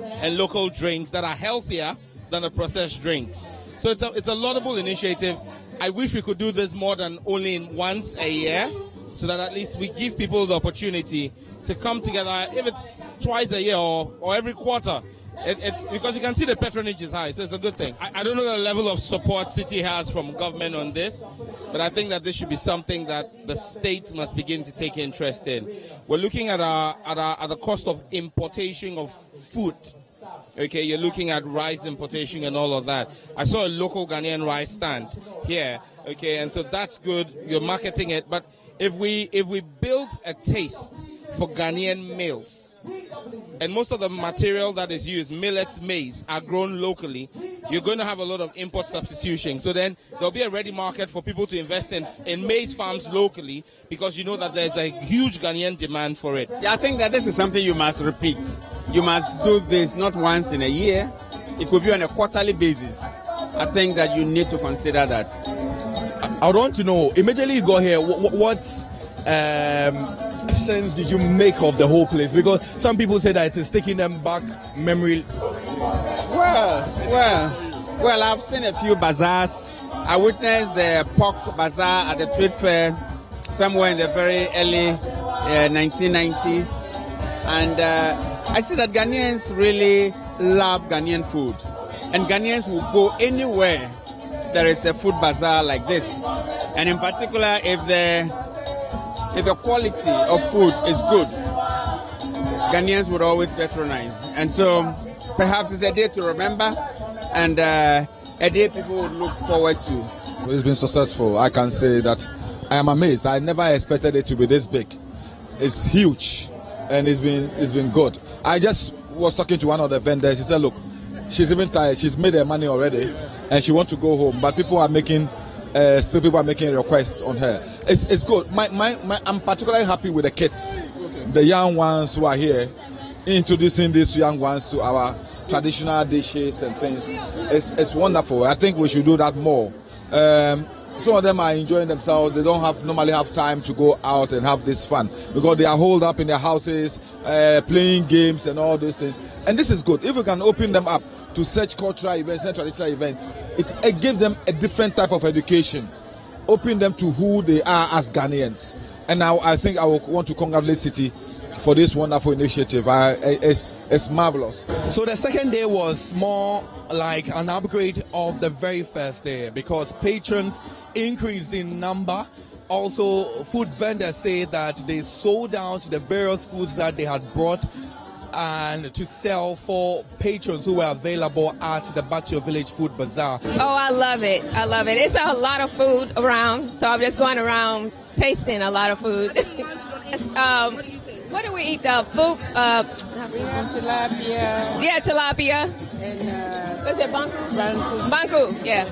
and local drinks that are healthier than the processed drinks. So it's a laudable initiative. I wish we could do this more than only once a year, so that at least we give people the opportunity to come together, if it's twice a year or every quarter. It's because you can see the patronage is high, so it's a good thing. I don't know the level of support Citi has from government on this, but I think that this should be something that the state must begin to take interest in. We're looking at the cost of importation of food. Okay, you're looking at rice importation and all of that. I saw a local Ghanaian rice stand here. Okay, and so that's good. You're marketing it, but if we build a taste for Ghanaian meals, and most of the material that is used, millets, maize, are grown locally, you're going to have a lot of import substitution. So then there'll be a ready market for people to invest in maize farms locally, because you know that there's a huge Ghanaian demand for it. Yeah, I think that this is something you must repeat. You must do this not once in a year. It could be on a quarterly basis. I think that you need to consider that. I want to know, immediately you got here, what sense did you make of the whole place? Because some people say that it is taking them back memory. Well, I've seen a few bazaars. I witnessed the pork bazaar at the trade fair somewhere in the very early 1990s. And I see that Ghanaians really love Ghanaian food. And Ghanaians will go anywhere there is a food bazaar like this. And in particular, if the quality of food is good, Ghanaians would always patronize. And so perhaps it's a day to remember, and a day people would look forward to. It's been successful. I can say that I am amazed. I never expected it to be this big. It's huge, and it's been good. I just was talking to one of the vendors. She said, look, she's even tired. She's made her money already, and she wants to go home. But people are making requests on her. It's good. I'm particularly happy with the kids, the young ones who are here, introducing these young ones to our traditional dishes and things. It's wonderful. I think we should do that more. Some of them are enjoying themselves. They don't normally have time to go out and have this fun because they are holed up in their houses, playing games and all those things. And this is good. If we can open them up to such cultural events and traditional events, it gives them a different type of education, open them to who they are as Ghanaians. And now I think I will want to congratulate Citi for this wonderful initiative. It's marvelous. So the second day was more like an upgrade of the very first day because patrons increased in number. Also, food vendors say that they sold out the various foods that they had brought and to sell for patrons who were available at the Back to Your Village Food Bazaar. Oh, I love it. I love it. It's a lot of food around, so I'm just going around tasting a lot of food. What do we eat? Tilapia. Yeah, tilapia. And what's it, banku? Banku, yes.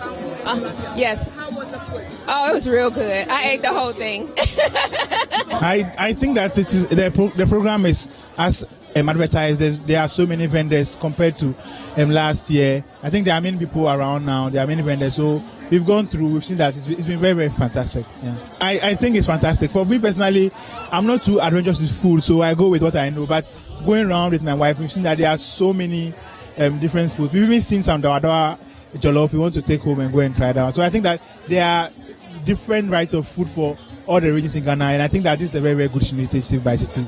Yes. How was the food? Oh, it was real good. I ate the whole thing. I think that it is the program is as advertised. There are so many vendors compared to last year. I think there are many people around now. There are many vendors. So we've gone through. We've seen that it's been very, very fantastic. Yeah. I think it's fantastic. For me personally, I'm not too adventurous with food, so I go with what I know. But going around with my wife, we've seen that there are so many different foods. We've even seen some dawa jollof. We want to take home and go and try that out. So I think that there are different varieties of food for all the regions in Ghana. And I think that this is a very, very good initiative by Citi.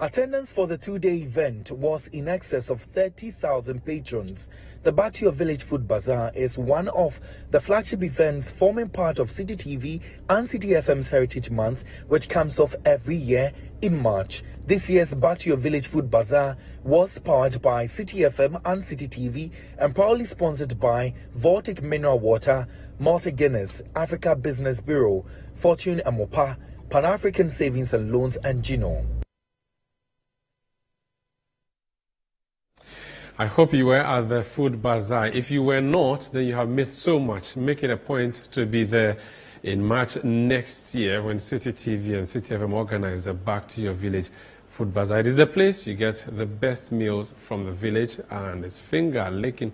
Attendance for the two-day event was in excess of 30,000 patrons. The Back to Your Village Food Bazaar is one of the flagship events forming part of Citi TV and Citi FM's Heritage Month, which comes off every year in March. This year's Back to Your Village Food Bazaar was powered by Citi FM and Citi TV and proudly sponsored by Vortic Mineral Water, Malta Guinness, Africa Business Bureau, Fortune and Mopa, Pan-African Savings and Loans, and Gino. I hope you were at the Food Bazaar. If you were not, then you have missed so much. Make it a point to be there in March next year when Citi TV and Citi FM organize the Back to Your Village Food Bazaar. It is the place you get the best meals from the village, and it's finger licking.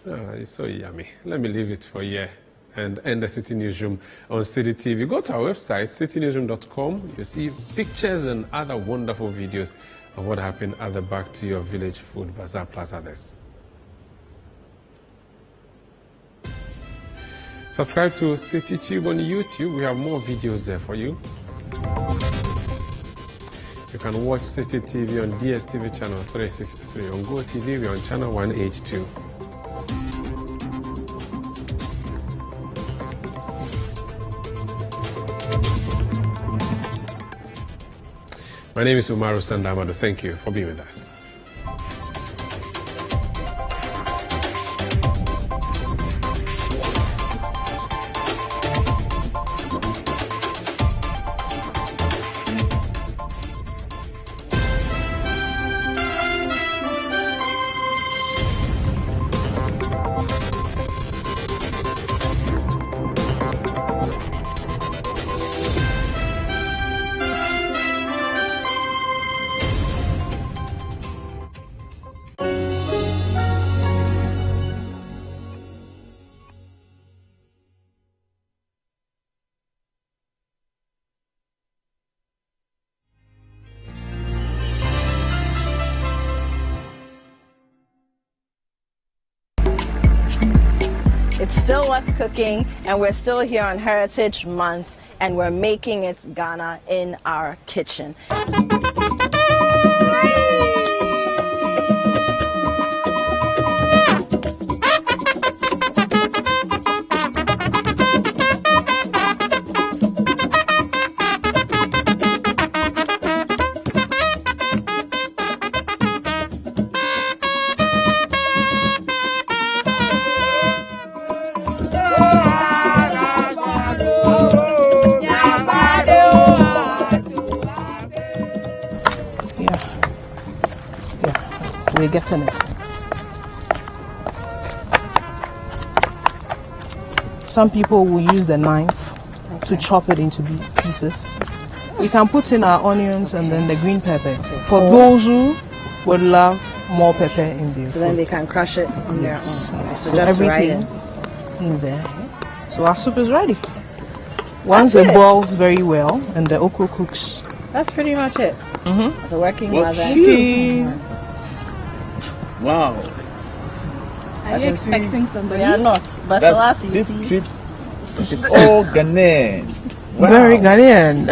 It's so yummy. Let me leave it for you and end the Citi Newsroom on Citi TV. Go to our website, citinewsroom.com. You see pictures and other wonderful videos of what happened at the Back to Your Village Food Bazaar, plus others. Subscribe to CitiTube on YouTube. We have more videos there for you. You can watch Citi TV on DSTV channel 363. On Go TV, we're on channel 182. My name is Umaru Sandamado. Thank you for being with us. It's still what's cooking, and we're still here on Heritage Month, and we're making it Ghana in our kitchen. We're getting it. Some people will use the knife to chop it into pieces. We can put in our onions and then the green pepper. For those who would love more pepper in their food. Then they can crush it on their own. So just everything in there. So our soup is ready. Once it boils very well and the okra cooks. That's pretty much it. As a working mother. Wow. Are you expecting somebody? We are not. But That's- as you this see, trip is all Ghanaian. Very Ghanaian.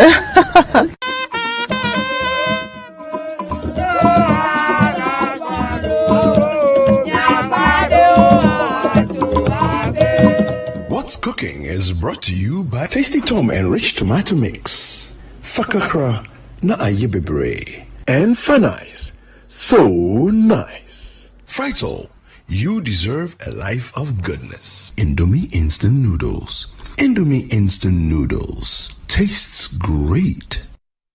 What's Cooking is brought to you by Tasty Tom and Rich Tomato Mix, Fakakra na ayebebre, and Fanice. So nice. Frital, you deserve a life of goodness. Indomie Instant Noodles. Indomie Instant Noodles tastes great.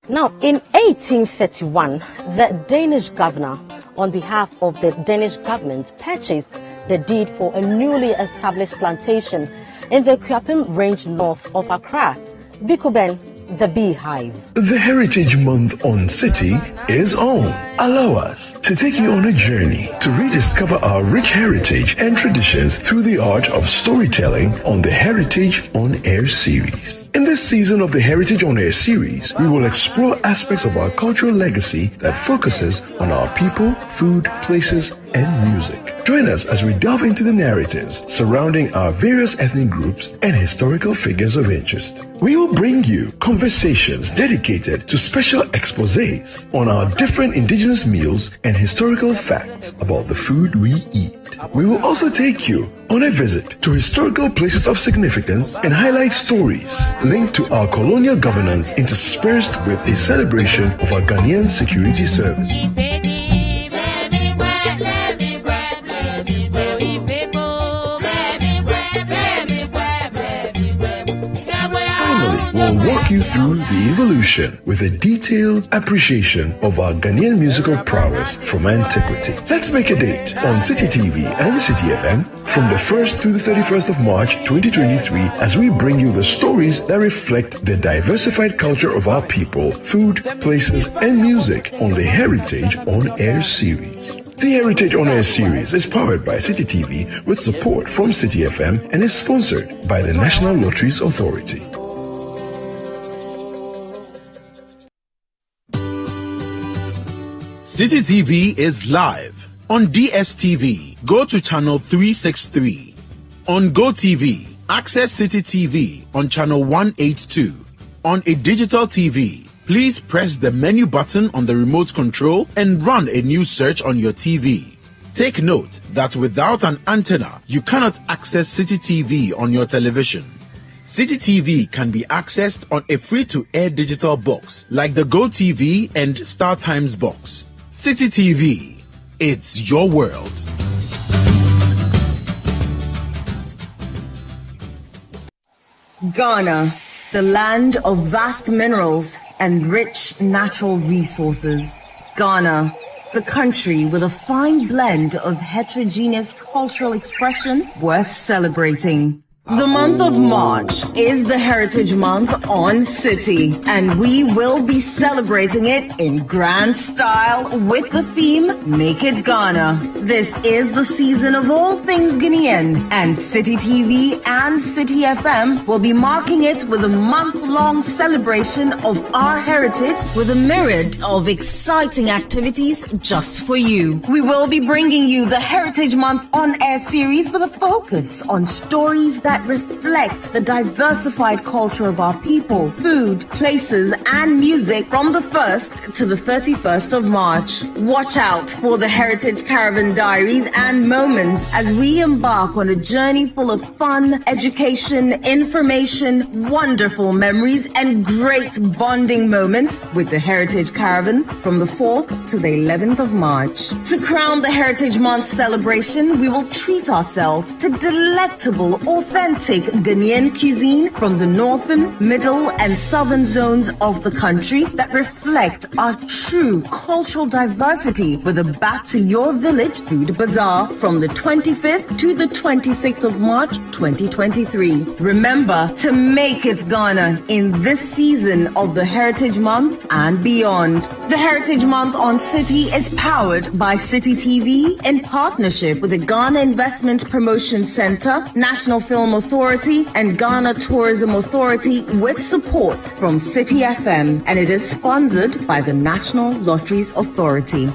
Now, in 1831, the Danish governor, on behalf of the Danish government, purchased the deed for a newly established plantation in the Kuapim range north of Accra, Bikuben, the Beehive. The Heritage Month on Citi is on. Allow us to take you on a journey to rediscover our rich heritage and traditions through the art of storytelling on the Heritage on Air series. In this season of the Heritage on Air series, we will explore aspects of our cultural legacy that focuses on our people, food, places, and music. Join us as we delve into the narratives surrounding our various ethnic groups and historical figures of interest. We will bring you conversations dedicated to special exposés on our different indigenous meals and historical facts about the food we eat. We will also take you on a visit to historical places of significance and highlight stories linked to our colonial governance interspersed with a celebration of our Ghanaian security service. We'll walk you through the evolution with a detailed appreciation of our Ghanaian musical prowess from antiquity. Let's make a date on Citi TV and Citi FM from the 1st to the 31st of March 2023 as we bring you the stories that reflect the diversified culture of our people, food, places, and music on the Heritage on Air series. The Heritage on Air series is powered by Citi TV with support from Citi FM and is sponsored by the National Lotteries Authority. Citi TV is live on DSTV. Go to channel 363. On GoTV, access Citi TV on channel 182. On a digital TV, please press the menu button on the remote control and run a new search on your TV. Take note that without an antenna, you cannot access Citi TV on your television. Citi TV can be accessed on a free-to-air digital box like the GoTV and StarTimes box. Citi TV, it's your world. Ghana, the land of vast minerals and rich natural resources. Ghana, the country with a fine blend of heterogeneous cultural expressions worth celebrating. The month of March is the Heritage Month on Citi, and we will be celebrating it in grand style with the theme Make It Ghana. This is the season of all things Guinean, and Citi TV and Citi FM will be marking it with a month-long celebration of our heritage with a myriad of exciting activities just for you. We will be bringing you the Heritage Month on Air series with a focus on stories that reflect the diversified culture of our people, food, places, and music from the 1st to the 31st of March. Watch out for the Heritage Caravan Diaries and Moments as we embark on a journey full of fun, education, information, wonderful memories, and great bonding moments with the Heritage Caravan from the 4th to the 11th of March. To crown the Heritage Month celebration, we will treat ourselves to delectable, authentic Ghanaian cuisine from the northern, middle, and southern zones of the country that reflect our true cultural diversity with a Back to Your Village Food Bazaar from the 25th to the 26th of March 2023. Remember to make it Ghana in this season of the Heritage Month and beyond. The Heritage Month on Citi is powered by Citi TV in partnership with the Ghana Investment Promotion Center, National Film Authority, and Ghana Tourism Authority with support from Citi FM, and it is sponsored by the National Lotteries Authority.